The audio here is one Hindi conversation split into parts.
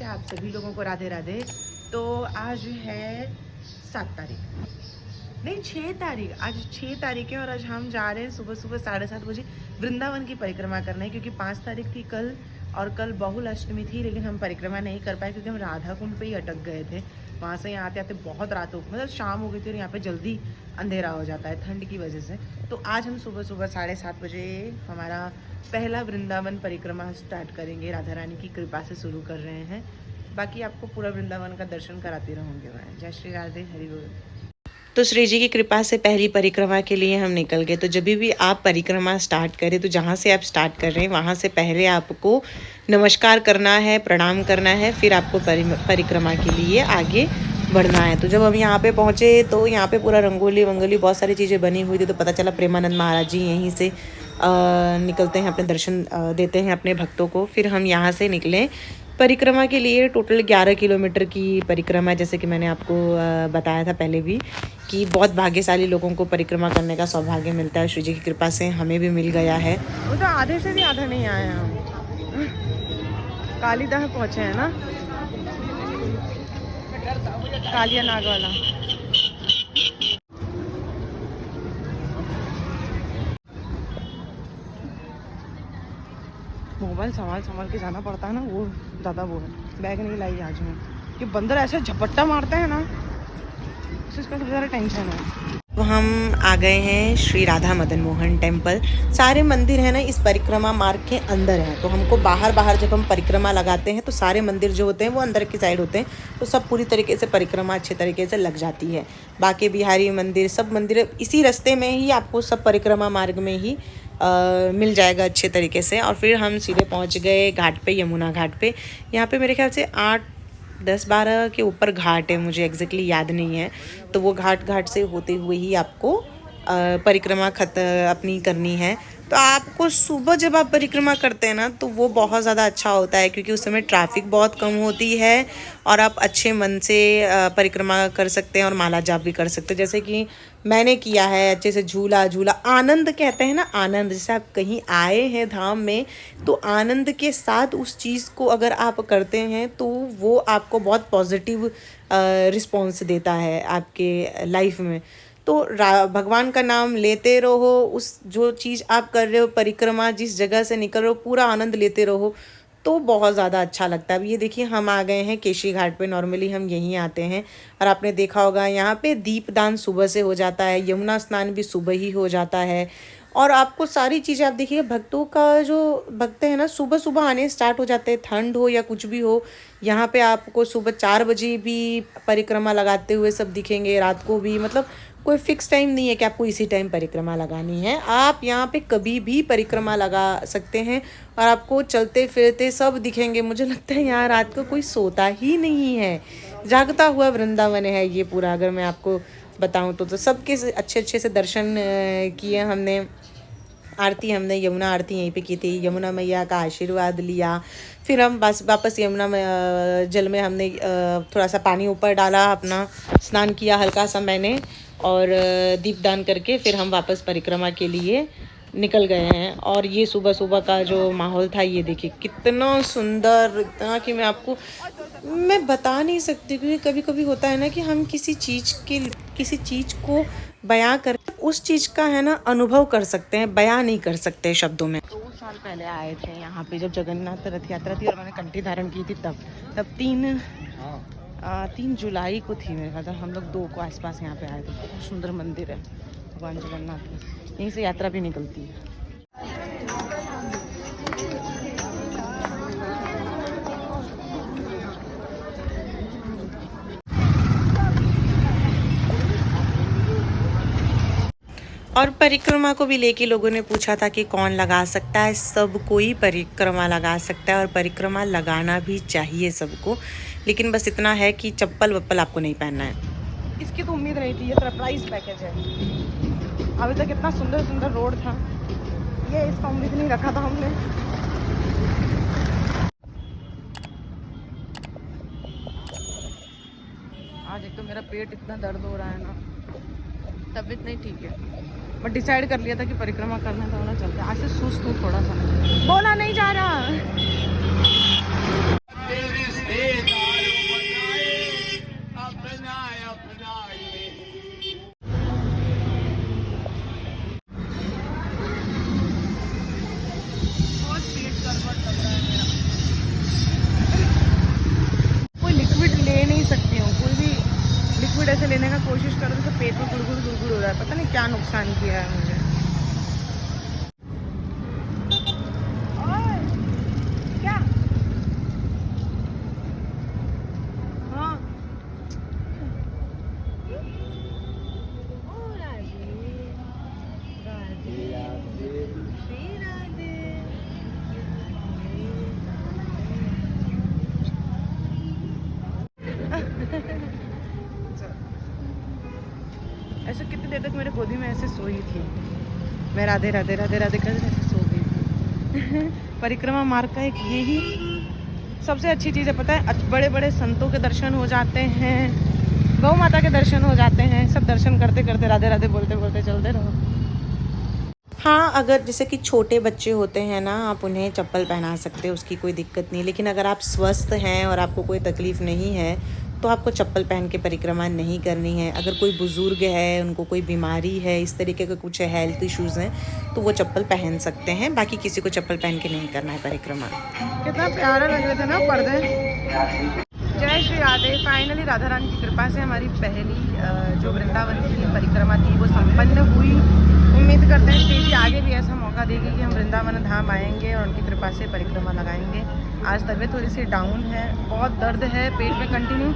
से आप सभी लोगों को राधे राधे। तो आज है 7 तारीख, नहीं 6 तारीख, आज 6 तारीख है और आज हम जा रहे हैं सुबह सुबह 7:30 बजे वृंदावन की परिक्रमा करने, क्योंकि 5 तारीख थी कल और कल बहुल अष्टमी थी, लेकिन हम परिक्रमा नहीं कर पाए क्योंकि हम राधा कुंड पे ही अटक गए थे। वहाँ से यहाँ आते आते बहुत रात हो, मतलब शाम हो गई थी और यहाँ पे जल्दी अंधेरा हो जाता है ठंड की वजह से। तो आज हम सुबह सुबह 7:30 बजे हमारा पहला वृंदावन परिक्रमा स्टार्ट करेंगे, राधा रानी की कृपा से शुरू कर रहे हैं। बाकी आपको पूरा वृंदावन का दर्शन कराते रहूँगे मैं। जय श्री राधे, हरि बोल। तो श्री जी की कृपा से पहली परिक्रमा के लिए हम निकल गए। तो जब भी आप परिक्रमा स्टार्ट करें तो जहाँ से आप स्टार्ट कर रहे हैं वहाँ से पहले आपको नमस्कार करना है, प्रणाम करना है, फिर आपको परिक्रमा के लिए आगे बढ़ना है। तो जब हम यहाँ पे पहुँचे तो यहाँ पे पूरा रंगोली वंगोली बहुत सारी चीज़ें बनी हुई थी। तो पता चला प्रेमानंद महाराज जी यहीं से निकलते हैं, अपने दर्शन देते हैं अपने भक्तों को। फिर हम यहाँ से निकले परिक्रमा के लिए। टोटल 11 किलोमीटर की परिक्रमा है, जैसे कि मैंने आपको बताया था पहले भी कि बहुत भाग्यशाली लोगों को परिक्रमा करने का सौभाग्य मिलता है। श्री जी की कृपा से हमें भी मिल गया है। वो तो आधे से भी आधा नहीं आए हम, कालीदाह पहुँचे हैं ना, कालिया नाग वाला। मोबाइल संभाल के जाना पड़ता है ना, वो ज़्यादा वो है। बैग नहीं लाई आज मैं, कि बंदर ऐसे झपट्टा मारते हैं ना, इसका सबसे ज़्यादा टेंशन है। तो हम आ गए हैं श्री राधा मदन मोहन टेम्पल। सारे मंदिर है ना इस परिक्रमा मार्ग के अंदर हैं। तो हमको बाहर जब हम परिक्रमा लगाते हैं तो सारे मंदिर जो होते हैं वो अंदर की साइड होते हैं, तो सब पूरी तरीके से परिक्रमा अच्छे तरीके से लग जाती है। बाकी बिहारी मंदिर, सब मंदिर इसी रास्ते में ही आपको सब परिक्रमा मार्ग में ही मिल जाएगा अच्छे तरीके से। और फिर हम सीधे पहुंच गए घाट पे, यमुना घाट पे। यहाँ पे मेरे ख्याल से 8, 10, 12 के ऊपर घाट है, मुझे एग्जैक्टली याद नहीं है। तो वो घाट से होते हुए ही आपको परिक्रमा अपनी करनी है। तो आपको सुबह जब आप परिक्रमा करते हैं ना तो वो बहुत ज़्यादा अच्छा होता है, क्योंकि उस समय ट्रैफिक बहुत कम होती है और आप अच्छे मन से परिक्रमा कर सकते हैं और माला जाप भी कर सकते हैं। जैसे कि मैंने किया है अच्छे से, झूला आनंद कहते हैं ना, आनंद। जैसे आप कहीं आए हैं धाम में तो आनंद के साथ उस चीज़ को अगर आप करते हैं तो वो आपको बहुत पॉजिटिव रिस्पॉन्स देता है आपके लाइफ में। तो भगवान का नाम लेते रहो, उस जो चीज़ आप कर रहे हो, परिक्रमा जिस जगह से निकल रहे हो, पूरा आनंद लेते रहो, तो बहुत ज़्यादा अच्छा लगता है। अब ये देखिए हम आ गए हैं केशी घाट पे। नॉर्मली हम यहीं आते हैं और आपने देखा होगा यहाँ पे दीपदान सुबह से हो जाता है, यमुना स्नान भी सुबह ही हो जाता है। और आपको सारी चीज़ें आप देखिए, भक्तों का जो भक्त है ना सुबह सुबह आने स्टार्ट हो जाते हैं, ठंड हो या कुछ भी हो। यहाँ पे आपको सुबह 4 बजे भी परिक्रमा लगाते हुए सब दिखेंगे, रात को भी। मतलब कोई फिक्स टाइम नहीं है कि आपको इसी टाइम परिक्रमा लगानी है, आप यहाँ पे कभी भी परिक्रमा लगा सकते हैं और आपको चलते फिरते सब दिखेंगे। मुझे लगता है यहाँ रात को कोई सोता ही नहीं है, जागता हुआ वृंदावन है ये पूरा। अगर मैं आपको बताऊँ तो सबके अच्छे से दर्शन किए हमने। आरती हमने यमुना आरती यहीं पे की थी, यमुना मैया का आशीर्वाद लिया। फिर हम वापस यमुना जल में हमने थोड़ा सा पानी ऊपर डाला, अपना स्नान किया हल्का सा मैंने, और दीपदान करके फिर हम वापस परिक्रमा के लिए निकल गए हैं। और ये सुबह सुबह का जो माहौल था, ये देखिए कितना सुंदर, इतना कि मैं आपको मैं बता नहीं सकती। क्योंकि कभी कभी होता है ना कि हम किसी चीज़ को बयां कर, उस चीज़ का है ना अनुभव कर सकते हैं, बयां नहीं कर सकते शब्दों में। 2 साल पहले आए थे यहाँ पे जब जगन्नाथ रथ यात्रा थी और मैंने कंठी धारण की थी, तब 3 जुलाई को थी मेरे ख्याल। हम लोग 2 को आसपास यहाँ पे आए थे। बहुत सुंदर मंदिर है भगवान जगन्नाथ का, यहीं से यात्रा भी निकलती है। और परिक्रमा को भी लेके लोगों ने पूछा था कि कौन लगा सकता है। सब कोई परिक्रमा लगा सकता है और परिक्रमा लगाना भी चाहिए सबको, लेकिन बस इतना है कि चप्पल वप्पल आपको नहीं पहनना है। इसकी तो उम्मीद नहीं थी, ये सरप्राइज पैकेज है। अभी तक इतना सुंदर रोड था, ये इसका उम्मीद नहीं रखा था हमने। आज एक तो मेरा पेट इतना दर्द हो रहा है ना, तबीयत नहीं ठीक है। बट डिसाइड कर लिया था कि परिक्रमा करना तो होना चलता है। आज से सुस्त हूँ थोड़ा सा, बोला नहीं जा रहा। ऐसे लेने का कोशिश करो तो पेट में गुड़गुड़ गुड़गुड़ हो रहा है, पता नहीं क्या नुकसान किया है मुझे। क्या हाँ ऐसे कितनी देर तक मेरे गोदी में ऐसे सोई थी, मैं राधे राधे राधे राधे कर ऐसे सो गई थी। परिक्रमा मार्ग का एक यही सबसे अच्छी चीज़ है, पता है, बड़े बड़े संतों के दर्शन हो जाते हैं, गौ माता के दर्शन हो जाते हैं, सब दर्शन करते करते राधे राधे बोलते बोलते चलते रहो। हाँ, अगर जैसे कि छोटे बच्चे होते हैं ना, आप उन्हें चप्पल पहना सकते हैं, उसकी कोई दिक्कत नहीं। लेकिन अगर आप स्वस्थ हैं और आपको कोई तकलीफ़ नहीं है तो आपको चप्पल पहन के परिक्रमा नहीं करनी है। अगर कोई बुज़ुर्ग है, उनको कोई बीमारी है, इस तरीके के कुछ हेल्थ इश्यूज़ हैं, तो वो चप्पल पहन सकते हैं, बाकी किसी को चप्पल पहन के नहीं करना है परिक्रमा। कितना प्यारा लग रहा था ना पर्दे। जय श्री राधे। फाइनली राधा रानी की कृपा से हमारी पहली जो वृंदावन की परिक्रमा थी वो संपन्न हुई। उम्मीद करते हैं श्री जी आगे भी ऐसा मौका देगी कि हम वृंदावन धाम आएंगे और उनकी कृपा से परिक्रमा लगाएंगे। आज तबीयत थोड़ी सी डाउन है, बहुत दर्द है पेट में कंटिन्यू,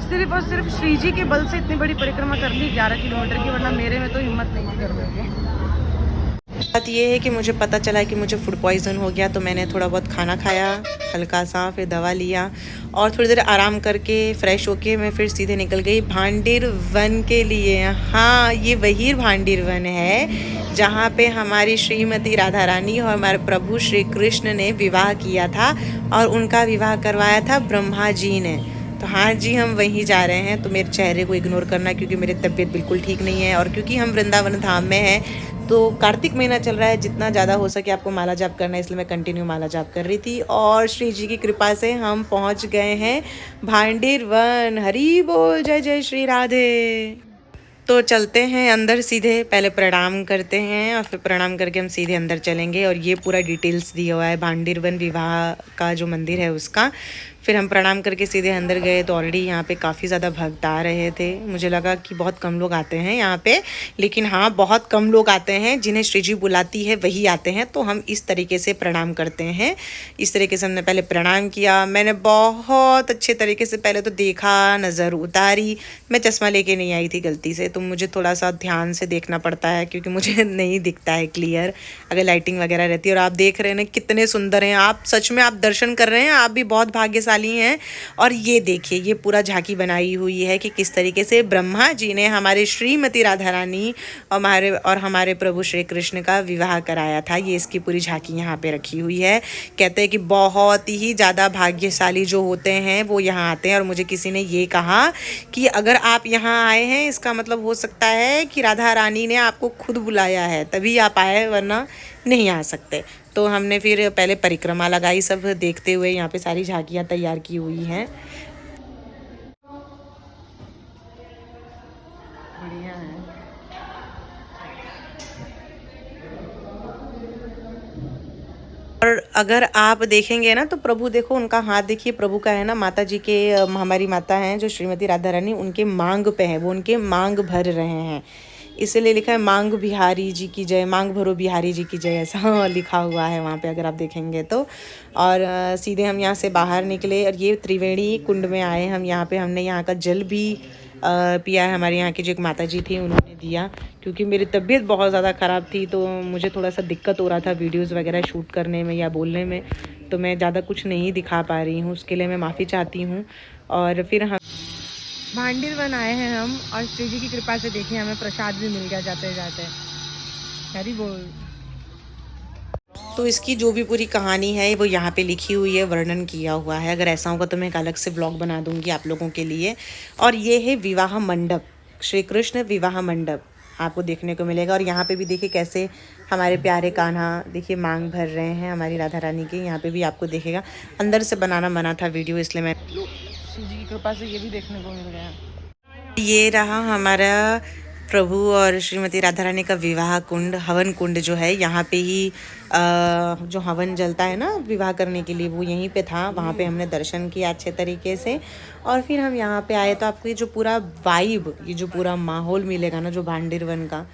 सिर्फ और सिर्फ श्री जी के बल से इतनी बड़ी परिक्रमा कर ली 11 किलोमीटर की, वरना मेरे में तो हिम्मत नहीं थी करने की। बात ये है कि मुझे पता चला कि मुझे फूड पॉइज़न हो गया, तो मैंने थोड़ा बहुत खाना खाया हल्का सा, फिर दवा लिया और थोड़ी देर आराम करके फ्रेश होके मैं फिर सीधे निकल गई भांडीर वन के लिए। हाँ, ये वही भांडीर वन है जहाँ पे हमारी श्रीमती राधा रानी और हमारे प्रभु श्री कृष्ण ने विवाह किया था और उनका विवाह करवाया था ब्रह्मा जी ने। तो हाँ जी, हम वहीं जा रहे हैं। तो मेरे चेहरे को इग्नोर करना क्योंकि मेरी तबीयत बिल्कुल ठीक नहीं है और क्योंकि हम वृंदावन धाम में हैं तो कार्तिक महीना चल रहा है, जितना ज़्यादा हो सके आपको माला जाप करना है, इसलिए मैं कंटिन्यू माला जाप कर रही थी। और श्री जी की कृपा से हम पहुंच गए हैं भांडीर वन। हरी बोल, जय जय श्री राधे। तो चलते हैं अंदर सीधे, पहले प्रणाम करते हैं और फिर प्रणाम करके हम सीधे अंदर चलेंगे। और ये पूरा डिटेल्स दिया हुआ है भांडीर वन विवाह का जो मंदिर है उसका। फिर हम प्रणाम करके सीधे अंदर गए तो ऑलरेडी यहाँ पे काफ़ी ज़्यादा भक्त आ रहे थे। मुझे लगा कि बहुत कम लोग आते हैं यहाँ पे, लेकिन हाँ, बहुत कम लोग आते हैं, जिन्हें श्री जी बुलाती है वही आते हैं। तो हम इस तरीके से प्रणाम करते हैं। इस तरीके से हमने पहले प्रणाम किया। मैंने बहुत अच्छे तरीके से पहले तो देखा, नज़र उतारी। मैं चश्मा लेके नहीं आई थी गलती से, तो मुझे थोड़ा सा ध्यान से देखना पड़ता है क्योंकि मुझे नहीं दिखता है क्लियर अगर लाइटिंग वगैरह रहती है। और आप देख रहे हैं ना कितने सुंदर हैं, आप सच में आप दर्शन कर रहे हैं, आप भी बहुत भाग्यशाली हैं। और ये देखिए, ये पूरा झांकी बनाई हुई है कि किस तरीके से ब्रह्मा जी ने हमारे श्रीमती राधा रानी और हमारे प्रभु श्री कृष्ण का विवाह कराया था। ये इसकी पूरी झांकी यहाँ पे रखी हुई है। कहते हैं कि बहुत ही ज़्यादा भाग्यशाली जो होते हैं वो यहाँ आते हैं। और मुझे किसी ने ये कहा कि अगर आप यहाँ आए हैं इसका मतलब हो सकता है कि राधा रानी ने आपको खुद बुलाया है, तभी आप आए, वरना नहीं आ सकते। तो हमने फिर पहले परिक्रमा लगाई, सब देखते हुए। यहाँ पे सारी झांकियाँ तैयार की हुई हैं। बढ़िया है। और अगर आप देखेंगे ना तो प्रभु, देखो उनका हाथ देखिए, प्रभु का है ना, माता जी के, हमारी माता हैं जो श्रीमती राधा रानी, उनके मांग पे है, वो उनके मांग भर रहे हैं, इसलिए लिखा है मांग बिहारी जी की जय, मांग भरो बिहारी जी की जय, ऐसा लिखा हुआ है वहाँ पे अगर आप देखेंगे तो। और सीधे हम यहाँ से बाहर निकले और ये त्रिवेणी कुंड में आए हम। यहाँ पे हमने यहाँ का जल भी पिया है। हमारे यहाँ की जो एक माता जी थी उन्होंने दिया, क्योंकि मेरी तबीयत बहुत ज़्यादा ख़राब थी तो मुझे थोड़ा सा दिक्कत हो रहा था वीडियोज़ वगैरह शूट करने में या बोलने में, तो मैं ज़्यादा कुछ नहीं दिखा पा रही हूँ, उसके लिए मैं माफ़ी चाहती हूँ। और फिर हम भांडीर वन आए हैं हम, और श्री जी की कृपा से देखिए हमें प्रसाद भी मिल गया जाते जाते। हरी बोल। तो इसकी जो भी पूरी कहानी है वो यहाँ पे लिखी हुई है, वर्णन किया हुआ है। अगर ऐसा होगा तो मैं एक अलग से ब्लॉग बना दूँगी आप लोगों के लिए। और ये है विवाह मंडप, श्री कृष्ण विवाह मंडप आपको देखने को मिलेगा। और यहाँ पे भी देखिए कैसे हमारे प्यारे कान्हा देखिए मांग भर रहे हैं हमारी राधा रानी के। यहाँ पे भी आपको देखेगा, अंदर से बनाना मना था वीडियो, इसलिए मैं, श्री जी की कृपा से ये भी देखने को मिल गया। ये रहा हमारा प्रभु और श्रीमती राधा रानी का विवाह कुंड, हवन कुंड जो है यहाँ पे ही जो हवन जलता है ना विवाह करने के लिए, वो यहीं पे था। वहाँ पे हमने दर्शन किया अच्छे तरीके से और फिर हम यहाँ पे आए। तो आपको ये जो पूरा वाइब, ये जो पूरा माहौल मिलेगा ना जो भांडीर वन का,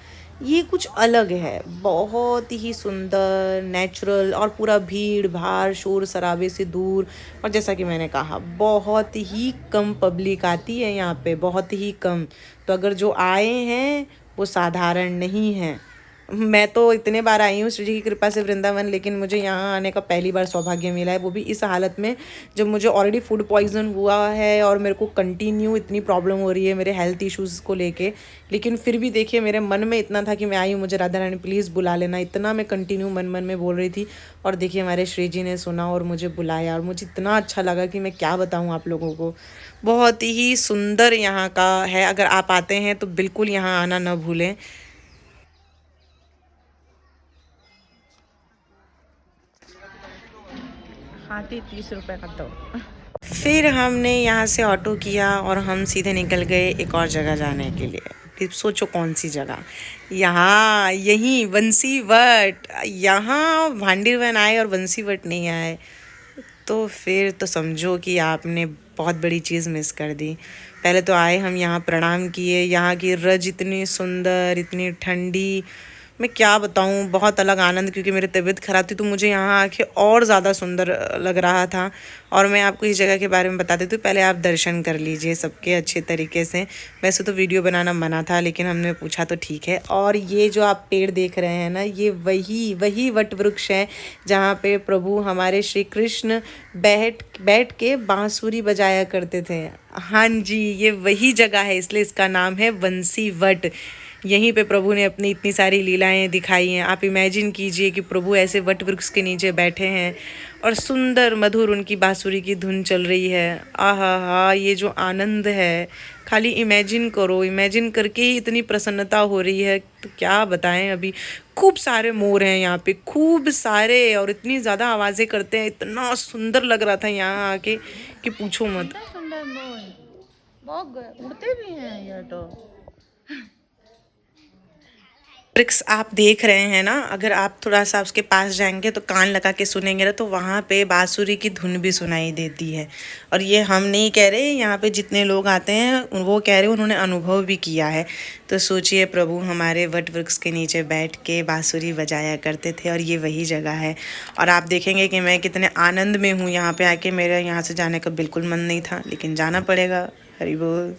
ये कुछ अलग है। बहुत ही सुंदर, नेचुरल और पूरा भीड़ भाड़ शोर शराबे से दूर। और जैसा कि मैंने कहा, बहुत ही कम पब्लिक आती है यहाँ पे, बहुत ही कम। तो अगर जो आए हैं वो साधारण नहीं हैं। मैं तो इतने बार आई हूँ श्री जी की कृपा से वृंदावन, लेकिन मुझे यहाँ आने का पहली बार सौभाग्य मिला है, वो भी इस हालत में जब मुझे ऑलरेडी फूड पॉइजन हुआ है और मेरे को कंटिन्यू इतनी प्रॉब्लम हो रही है मेरे हेल्थ इश्यूज़ को लेके। लेकिन फिर भी देखिए, मेरे मन में इतना था कि मैं आई हूँ, मुझे राधा रानी प्लीज़ बुला लेना, इतना मैं कंटिन्यू मन मन में बोल रही थी। और देखिए हमारे श्री जी ने सुना और मुझे बुलाया और मुझे इतना अच्छा लगा कि मैं क्या बताऊँ आप लोगों को। बहुत ही सुंदर यहाँ का है। अगर आप आते हैं तो बिल्कुल यहाँ आना न भूलें। हाथी 30 रुपए का दो। फिर हमने यहाँ से ऑटो किया और हम सीधे निकल गए एक और जगह जाने के लिए। फिर सोचो कौन सी जगह, यहाँ यहीं बंसीवट। यहाँ भांडीरवन आए और बंसीवट नहीं आए तो फिर तो समझो कि आपने बहुत बड़ी चीज़ मिस कर दी। पहले तो आए हम यहाँ, प्रणाम किए। यहाँ की रज इतनी सुंदर, इतनी ठंडी, मैं क्या बताऊँ, बहुत अलग आनंद। क्योंकि मेरी तबीयत ख़राब थी तो मुझे यहाँ आके और ज़्यादा सुंदर लग रहा था। और मैं आपको इस जगह के बारे में बता देती हूँ, पहले आप दर्शन कर लीजिए सबके अच्छे तरीके से। वैसे तो वीडियो बनाना मना था, लेकिन हमने पूछा तो ठीक है। और ये जो आप पेड़ देख रहे हैं ना, ये वही वट वृक्ष है जहाँ पे प्रभु हमारे श्री कृष्ण बैठ के बांसुरी बजाया करते थे। हाँ जी, ये वही जगह है, इसलिए इसका नाम है बंसी वट। यहीं पे प्रभु ने अपनी इतनी सारी लीलाएं दिखाई हैं। आप इमेजिन कीजिए कि प्रभु ऐसे वट वृक्ष के नीचे बैठे हैं और सुंदर मधुर उनकी बांसुरी की धुन चल रही है। आहा हा, ये जो आनंद है, खाली इमेजिन करो, इमेजिन करके ही इतनी प्रसन्नता हो रही है। तो क्या बताएं। अभी खूब सारे मोर हैं यहाँ पे, खूब सारे, और इतनी ज़्यादा आवाज़ें करते हैं। इतना सुंदर लग रहा था यहाँ आके कि पूछो मत। सुंदर मोर बहुत उड़ते भी हैं ये तो। ट्रिक्स आप देख रहे हैं ना, अगर आप थोड़ा सा उसके पास जाएंगे तो कान लगा के सुनेंगे ना, तो वहाँ पे बांसुरी की धुन भी सुनाई देती है। और ये हम नहीं कह रहे, यहाँ पे जितने लोग आते हैं वो कह रहे, उन्होंने अनुभव भी किया है। तो सोचिए, प्रभु हमारे वट वृक्ष के नीचे बैठ के बांसुरी बजाया करते थे और ये वही जगह है। और आप देखेंगे कि मैं कितने आनंद में हूँ यहाँ पे आके। मेरा यहाँ से जाने का बिल्कुल मन नहीं था, लेकिन जाना पड़ेगा। हरि बोल।